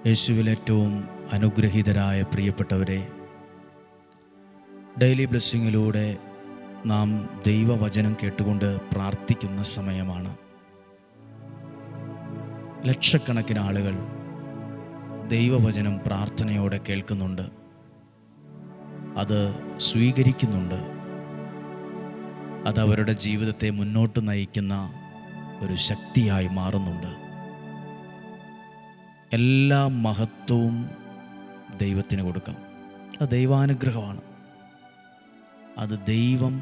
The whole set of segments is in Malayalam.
യേശുവിൽ ഏറ്റവും അനുഗ്രഹീതരായ പ്രിയപ്പെട്ടവരെ, ഡെയിലി ബ്ലെസ്സിങ്ങിലൂടെ നാം ദൈവവചനം കേട്ടുകൊണ്ട് പ്രാർത്ഥിക്കുന്ന സമയമാണ്. ലക്ഷക്കണക്കിന് ആളുകൾ ദൈവവചനം പ്രാർത്ഥനയോടെ കേൾക്കുന്നുണ്ട്, അത് സ്വീകരിക്കുന്നുണ്ട്. അതവരുടെ ജീവിതത്തെ മുന്നോട്ട് നയിക്കുന്ന ഒരു ശക്തിയായി മാറുന്നുണ്ട്. എല്ലാ മഹത്വവും ദൈവത്തിന് കൊടുക്കാം. അത് ദൈവാനുഗ്രഹമാണ്. അത് ദൈവം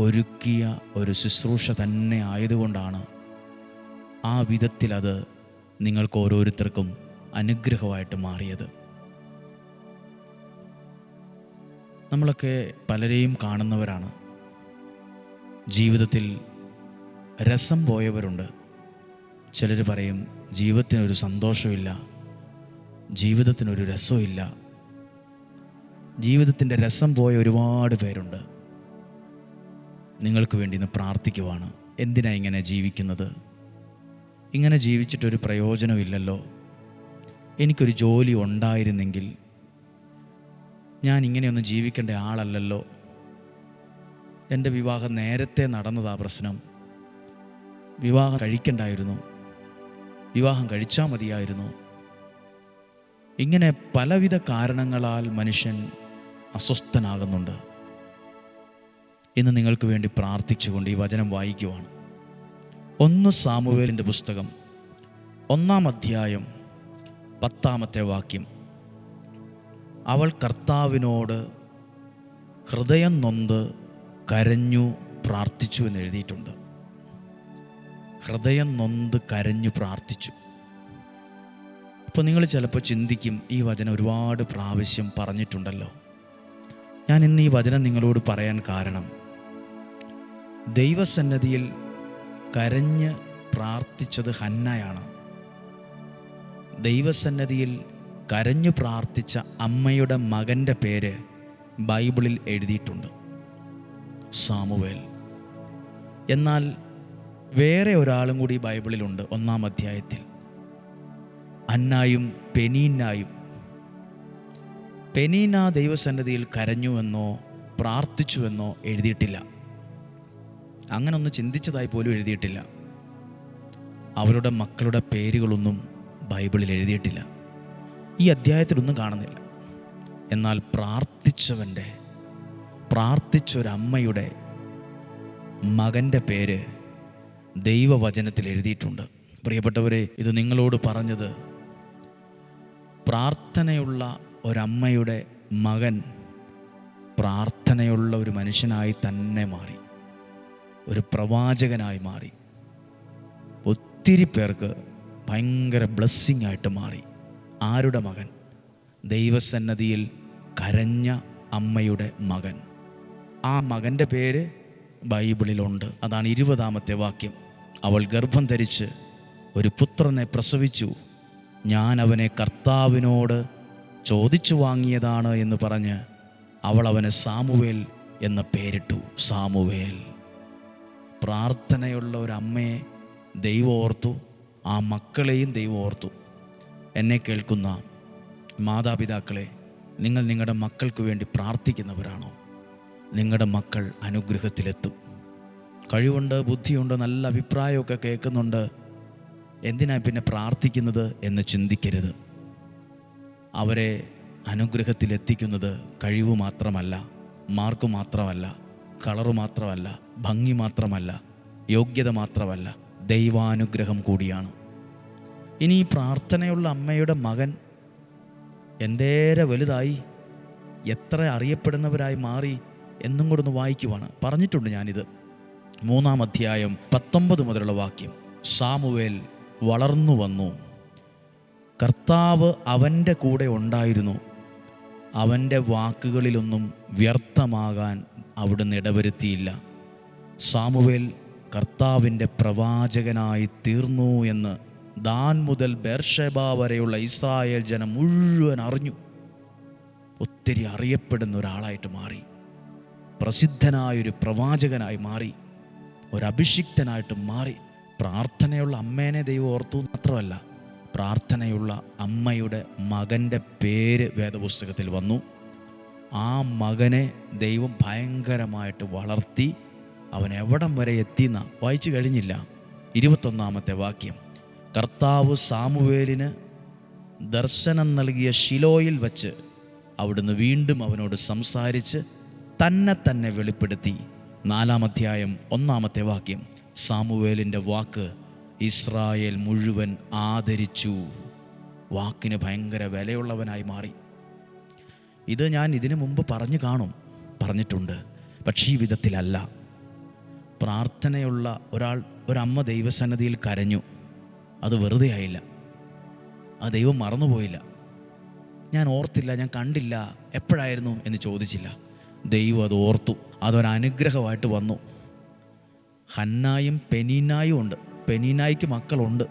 ഒരുക്കിയ ഒരു ശുശ്രൂഷ തന്നെ ആയതുകൊണ്ടാണ് ആ വിധത്തിൽ അത് നിങ്ങൾക്ക് ഓരോരുത്തർക്കും അനുഗ്രഹമായിട്ട് മാറിയത്. നമ്മളൊക്കെ പലരെയും കാണുന്നവരാണ്. ജീവിതത്തിൽ രസം പോയവരുണ്ട്. ചിലർ പറയും ജീവിതത്തിനൊരു സന്തോഷമില്ല, ജീവിതത്തിനൊരു രസമില്ല. ജീവിതത്തിൻ്റെ രസം പോയ ഒരുപാട് പേരുണ്ട്. നിങ്ങൾക്ക് വേണ്ടി ഇന്ന് പ്രാർത്ഥിക്കുവാണ്. എന്തിനാ ഇങ്ങനെ ജീവിക്കുന്നത്? ഇങ്ങനെ ജീവിച്ചിട്ടൊരു പ്രയോജനമില്ലല്ലോ. എനിക്കൊരു ജോലി ഉണ്ടായിരുന്നെങ്കിൽ, ഞാൻ ഇങ്ങനെയൊന്നും ജീവിക്കേണ്ട ആളല്ലല്ലോ. എൻ്റെ വിവാഹം നേരത്തെ നടന്നതാ പ്രശ്നം. വിവാഹം കഴിക്കണ്ടായിരുന്നു, വിവാഹം കഴിച്ചാൽ മതിയായിരുന്നു. ഇങ്ങനെ പലവിധ കാരണങ്ങളാൽ മനുഷ്യൻ അസ്വസ്ഥനാകുന്നുണ്ട്. ഇന്ന് നിങ്ങൾക്ക് വേണ്ടി പ്രാർത്ഥിച്ചുകൊണ്ട് ഈ വചനം വായിക്കുവാണ്. 1 സാമുവേലിൻ്റെ പുസ്തകം 1-ാം അധ്യായം 10-ാമത്തെ വാക്യം. അവൾ കർത്താവിനോട് ഹൃദയം നൊന്ത് കരഞ്ഞു പ്രാർത്ഥിച്ചു എന്ന് എഴുതിയിട്ടുണ്ട്. ഹൃദയം നൊന്ത് കരഞ്ഞു പ്രാർത്ഥിച്ചു. അപ്പോൾ നിങ്ങൾ ചിലപ്പോൾ ചിന്തിക്കും, ഈ വചനം ഒരുപാട് പ്രാവശ്യം പറഞ്ഞിട്ടുണ്ടല്ലോ. ഞാൻ ഇന്ന് ഈ വചനം നിങ്ങളോട് പറയാൻ കാരണം, ദൈവസന്നിധിയിൽ കരഞ്ഞ് പ്രാർത്ഥിച്ചത് ഹന്നയാണ്. ദൈവസന്നിധിയിൽ കരഞ്ഞു പ്രാർത്ഥിച്ച അമ്മയുടെ മകൻ്റെ പേര് ബൈബിളിൽ എഴുതിയിട്ടുണ്ട്, സാമുവേൽ. എന്നാൽ വേറെ ഒരാളും കൂടി ബൈബിളിലുണ്ട്. 1-ാം അധ്യായത്തിൽ അന്നായും പെനീനായും. പെനീന ദൈവസന്നിധിയിൽ കരഞ്ഞുവെന്നോ പ്രാർത്ഥിച്ചുവെന്നോ എഴുതിയിട്ടില്ല. അങ്ങനെ ഒന്ന് ചിന്തിച്ചതായി പോലും എഴുതിയിട്ടില്ല. അവരുടെ മക്കളുടെ പേരുകളൊന്നും ബൈബിളിൽ എഴുതിയിട്ടില്ല. ഈ അധ്യായത്തിലൊന്നും കാണുന്നില്ല. എന്നാൽ പ്രാർത്ഥിച്ചൊരമ്മയുടെ മകൻ്റെ പേര് ദൈവവചനത്തിൽ എഴുതിയിട്ടുണ്ട്. പ്രിയപ്പെട്ടവരെ, ഇത് നിങ്ങളോട് പറഞ്ഞത്, പ്രാർത്ഥനയുള്ള ഒരമ്മയുടെ മകൻ പ്രാർത്ഥനയുള്ള ഒരു മനുഷ്യനായി തന്നെ മാറി, ഒരു പ്രവാചകനായി മാറി. ഒത്തിരി പേർക്ക് ഭയങ്കര ബ്ലെസ്സിങ് ആയിട്ട് മാറി. ആരുടെ മകൻ? ദൈവസന്നിധിയിൽ കരഞ്ഞ അമ്മയുടെ മകൻ. ആ മകൻ്റെ പേര് ബൈബിളിലുണ്ട്. അതാണ് 20-ാമത്തെ വാക്യം. അവൾ ഗർഭം ധരിച്ച് ഒരു പുത്രനെ പ്രസവിച്ചു, ഞാൻ അവനെ കർത്താവിനോട് ചോദിച്ചു വാങ്ങിയതാണ് എന്ന് പറഞ്ഞ് അവൾ അവന് സാമുവേൽ എന്ന പേരിട്ടു. സാമുവേൽ. പ്രാർത്ഥനയുള്ള ഒരമ്മയെ ദൈവം ഓർത്തു, ആ മക്കളെയും ദൈവം ഓർത്തു. എന്നെ കേൾക്കുന്ന മാതാപിതാക്കളെ, നിങ്ങൾ നിങ്ങളുടെ മക്കൾക്ക് വേണ്ടി പ്രാർത്ഥിക്കുന്നവരാണോ? നിങ്ങളുടെ മക്കൾ അനുഗ്രഹത്തിലെത്തും. കഴിവുണ്ട്, ബുദ്ധിയുണ്ട്, നല്ല അഭിപ്രായമൊക്കെ കേൾക്കുന്നുണ്ട്, എന്തിനാ പിന്നെ പ്രാർത്ഥിക്കുന്നത് എന്ന് ചിന്തിക്കരുത്. അവരെ അനുഗ്രഹത്തിലെത്തിക്കുന്നത് കഴിവ് മാത്രമല്ല, മാർക്ക് മാത്രമല്ല, കളറ് മാത്രമല്ല, ഭംഗി മാത്രമല്ല, യോഗ്യത മാത്രമല്ല, ദൈവാനുഗ്രഹം കൂടിയാണ്. ഇനി ഈ പ്രാർത്ഥനയുള്ള അമ്മയുടെ മകൻ എന്തേരെ വലുതായി, എത്ര അറിയപ്പെടുന്നവരായി മാറി എന്നും കൂടെ ഒന്ന് വായിക്കുവാണ്. പറഞ്ഞിട്ടുണ്ട് ഞാനിത്. 3-ാം അധ്യായം 19 മുതലുള്ള വാക്യം. സാമുവേൽ വളർന്നു വന്നു, കർത്താവ് അവൻ്റെ കൂടെ ഉണ്ടായിരുന്നു, അവൻ്റെ വാക്കുകളിലൊന്നും വ്യർത്ഥമാകാൻ അവിടുന്ന് ഇടവരുത്തിയില്ല. സാമുവേൽ കർത്താവിൻ്റെ പ്രവാചകനായി തീർന്നു എന്ന് ദാൻ മുതൽ ബേർഷെബ വരെയുള്ള ഇസ്രായേൽ ജനം മുഴുവൻ അറിഞ്ഞു. ഒത്തിരി അറിയപ്പെടുന്ന ഒരാളായിട്ട് മാറി, പ്രസിദ്ധനായൊരു പ്രവാചകനായി മാറി, ഒരഭിഷിക്തനായിട്ട് മാറി. പ്രാർത്ഥനയുള്ള അമ്മേനെ ദൈവം ഓർത്തു മാത്രമല്ല, പ്രാർത്ഥനയുള്ള അമ്മയുടെ മകൻ്റെ പേര് വേദപുസ്തകത്തിൽ വന്നു. ആ മകനെ ദൈവം ഭയങ്കരമായിട്ട് വളർത്തി. അവൻ എവിടം വരെ എത്തിയെന്ന വായിച്ചു കഴിഞ്ഞില്ല. 21-ാമത്തെ വാക്യം, കർത്താവ് സാമുവേലിന് ദർശനം നൽകിയ ശിലോയിൽ വച്ച് അവിടുന്ന് വീണ്ടും അവനോട് സംസാരിച്ച് തന്നെ വെളിപ്പെടുത്തി. 4-ാം അധ്യായം 1-ാമത്തെ വാക്യം, സാമുവേലിൻ്റെ വാക്ക് ഇസ്രായേൽ മുഴുവൻ ആദരിച്ചു. വാക്കിന് ഭയങ്കര വിലയുള്ളവനായി മാറി. ഇത് ഞാൻ ഇതിനു മുമ്പ് പറഞ്ഞിട്ടുണ്ട്. പക്ഷേ ഈ വിധത്തിലല്ല. പ്രാർത്ഥനയുള്ള ഒരമ്മ ദൈവസന്നിധിയിൽ കരഞ്ഞു. അത് വെറുതെ ആയില്ല. ആ ദൈവം മറന്നുപോയില്ല. ഞാൻ ഓർത്തില്ല, ഞാൻ കണ്ടില്ല, എപ്പോഴായിരുന്നു എന്ന് ചോദിച്ചില്ല. ദൈവം അത് ഓർത്തു. അതൊരനുഗ്രഹമായിട്ട് വന്നു. ഹന്നായും പെനീനായും ഉണ്ട്. പെനീനായിക്ക് മക്കളുണ്ട്.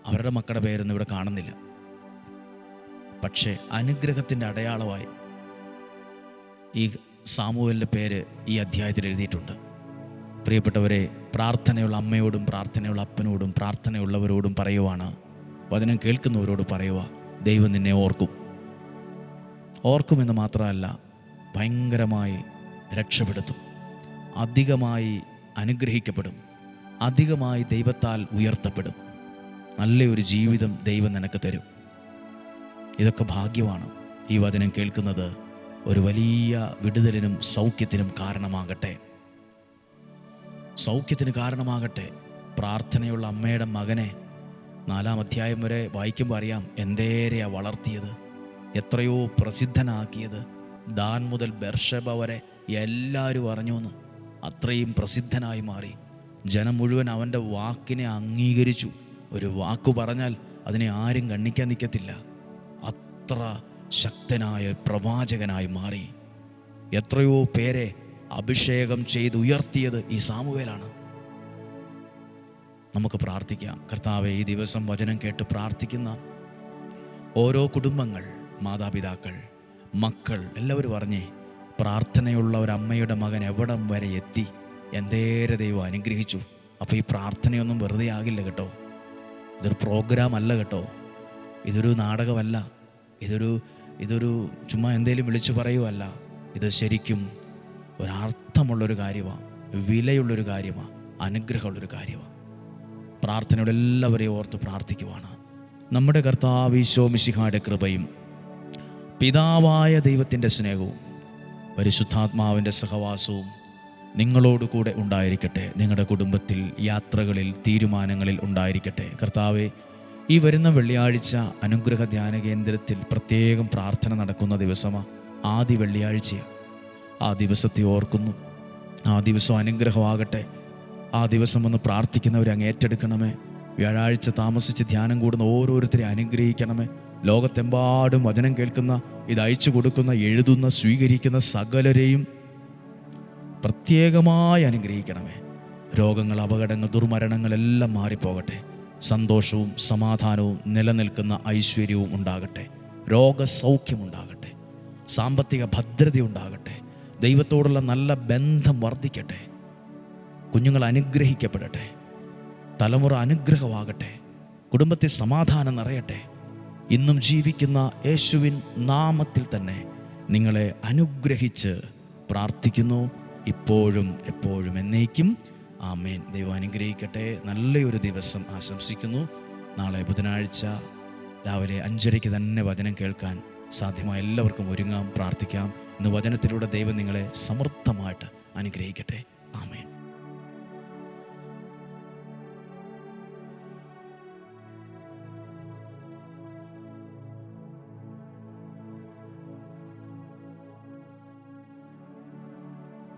അവരുടെ മക്കളുടെ പേരൊന്നും ഇവിടെ കാണുന്നില്ല. പക്ഷേ അനുഗ്രഹത്തിൻ്റെ അടയാളമായി ഈ സാമുവേലിൻ്റെ പേര് ഈ അധ്യായത്തിൽ എഴുതിയിട്ടുണ്ട്. പ്രിയപ്പെട്ടവരെ, പ്രാർത്ഥനയുള്ള അമ്മയോടും പ്രാർത്ഥനയുള്ള അപ്പനോടും പ്രാർത്ഥനയുള്ളവരോടും പറയുവാണ്, വചനം കേൾക്കുന്നവരോട് പറയുക, ദൈവം നിന്നെ ഓർക്കുമെന്ന് മാത്രമല്ല, ഭയങ്കരമായി രക്ഷപ്പെടുത്തും, അധികമായി അനുഗ്രഹിക്കപ്പെടും, അധികമായി ദൈവത്താൽ ഉയർത്തപ്പെടും. നല്ലൊരു ജീവിതം ദൈവം നിനക്ക് തരും. ഇതൊക്കെ ഭാഗ്യമാണ്. ഈ വചനം കേൾക്കുന്നത് ഒരു വലിയ വിടുതലിനും സൗഖ്യത്തിനും കാരണമാകട്ടെ. പ്രാർത്ഥനയുള്ള അമ്മയുടെ മകനെ 4-ാം അധ്യായം വരെ വായിക്കുമ്പോൾ അറിയാം എന്തേരെയാ വളർത്തിയത്, എത്രയോ പ്രസിദ്ധനാക്കിയത്. ദാൻ മുതൽ ബെർഷബ വരെ എല്ലാവരും അറിഞ്ഞുവെന്ന്. അത്രയും പ്രസിദ്ധനായി മാറി. ജനം മുഴുവൻ അവൻ്റെ വാക്കിനെ അംഗീകരിച്ചു. ഒരു വാക്കു പറഞ്ഞാൽ അതിനെ ആരും ഗണ്ണിക്കാൻ നിൽക്കത്തില്ല. അത്ര ശക്തനായ പ്രവാചകനായി മാറി. എത്രയോ പേരെ അഭിഷേകം ചെയ്ത് ഉയർത്തിയത് ഈ സാമുവേലാണ്. നമുക്ക് പ്രാർത്ഥിക്കാം. കർത്താവേ, ഈ ദിവസം വചനം കേട്ട് പ്രാർത്ഥിക്കുന്ന ഓരോ കുടുംബങ്ങൾ, മാതാപിതാക്കൾ, മക്കൾ എല്ലാവരും പറഞ്ഞേ, പ്രാർത്ഥനയുള്ള ഒരമ്മയുടെ മകൻ എവിടം വരെ എത്തി, എന്തേരെ ദൈവം അനുഗ്രഹിച്ചു. അപ്പോൾ ഈ പ്രാർത്ഥനയൊന്നും വെറുതെ ആകില്ല കേട്ടോ. ഇതൊരു പ്രോഗ്രാം അല്ല കേട്ടോ. ഇതൊരു നാടകമല്ല. ഇതൊരു ചുമ്മാ എന്തേലും വിളിച്ചു പറയുമല്ല. ഇത് ശരിക്കും ഒരർത്ഥമുള്ളൊരു കാര്യമാണ്, വിലയുള്ളൊരു കാര്യമാണ്, അനുഗ്രഹമുള്ളൊരു കാര്യമാണ്. പ്രാർത്ഥനയോടെ എല്ലാവരെയും ഓർത്ത് പ്രാർത്ഥിക്കുവാണ്. നമ്മുടെ കർത്താവ് ഈശോ മിശിഹായുടെ കൃപയും പിതാവായ ദൈവത്തിൻ്റെ സ്നേഹവും പരിശുദ്ധാത്മാവിൻ്റെ സഹവാസവും നിങ്ങളോട് കൂടെ ഉണ്ടായിരിക്കട്ടെ. നിങ്ങളുടെ കുടുംബത്തിൽ, യാത്രകളിൽ, തീരുമാനങ്ങളിൽ ഉണ്ടായിരിക്കട്ടെ. കർത്താവെ, ഈ വരുന്ന വെള്ളിയാഴ്ച അനുഗ്രഹ ധ്യാന കേന്ദ്രത്തിൽ പ്രത്യേകം പ്രാർത്ഥന നടക്കുന്ന ദിവസമാണ്. ആദ്യ വെള്ളിയാഴ്ചയാണ്. ആ ദിവസത്തെ ഓർക്കുന്നു. ആ ദിവസം അനുഗ്രഹമാകട്ടെ. ആ ദിവസം ഒന്ന് പ്രാർത്ഥിക്കുന്നവരെ അങ്ങ് ഏറ്റെടുക്കണമേ. വ്യാഴാഴ്ച താമസിച്ച് ധ്യാനം കൂടുന്ന ഓരോരുത്തരെയും അനുഗ്രഹിക്കണമേ. ലോകത്തെമ്പാടും വചനം കേൾക്കുന്ന, ഇത് അയച്ചു കൊടുക്കുന്ന, എഴുതുന്ന, സ്വീകരിക്കുന്ന സകലരെയും പ്രത്യേകമായി അനുഗ്രഹിക്കണമേ. രോഗങ്ങൾ, അപകടങ്ങൾ, ദുർമരണങ്ങളെല്ലാം മാറിപ്പോകട്ടെ. സന്തോഷവും സമാധാനവും നിലനിൽക്കുന്ന ഐശ്വര്യവും ഉണ്ടാകട്ടെ. രോഗസൗഖ്യമുണ്ടാകട്ടെ. സാമ്പത്തിക ഭദ്രതയുണ്ടാകട്ടെ. ദൈവത്തോടുള്ള നല്ല ബന്ധം വർദ്ധിക്കട്ടെ. കുഞ്ഞുങ്ങൾ അനുഗ്രഹിക്കപ്പെടട്ടെ. തലമുറ അനുഗ്രഹമാകട്ടെ. കുടുംബത്തിൽ സമാധാനം നിറയട്ടെ. ഇന്നും ജീവിക്കുന്ന യേശുവിൻ നാമത്തിൽ തന്നെ നിങ്ങളെ അനുഗ്രഹിച്ച് പ്രാർത്ഥിക്കുന്നു. ഇപ്പോഴും എപ്പോഴും എന്നേക്കും ആമേൻ. ദൈവം അനുഗ്രഹിക്കട്ടെ. നല്ലൊരു ദിവസം ആശംസിക്കുന്നു. നാളെ ബുധനാഴ്ച രാവിലെ 5:30 തന്നെ വചനം കേൾക്കാൻ സാധ്യമായ എല്ലാവർക്കും ഒരുങ്ങാം, പ്രാർത്ഥിക്കാം. ഇന്ന് വചനത്തിലൂടെ ദൈവം നിങ്ങളെ സമൃദ്ധമായിട്ട് അനുഗ്രഹിക്കട്ടെ.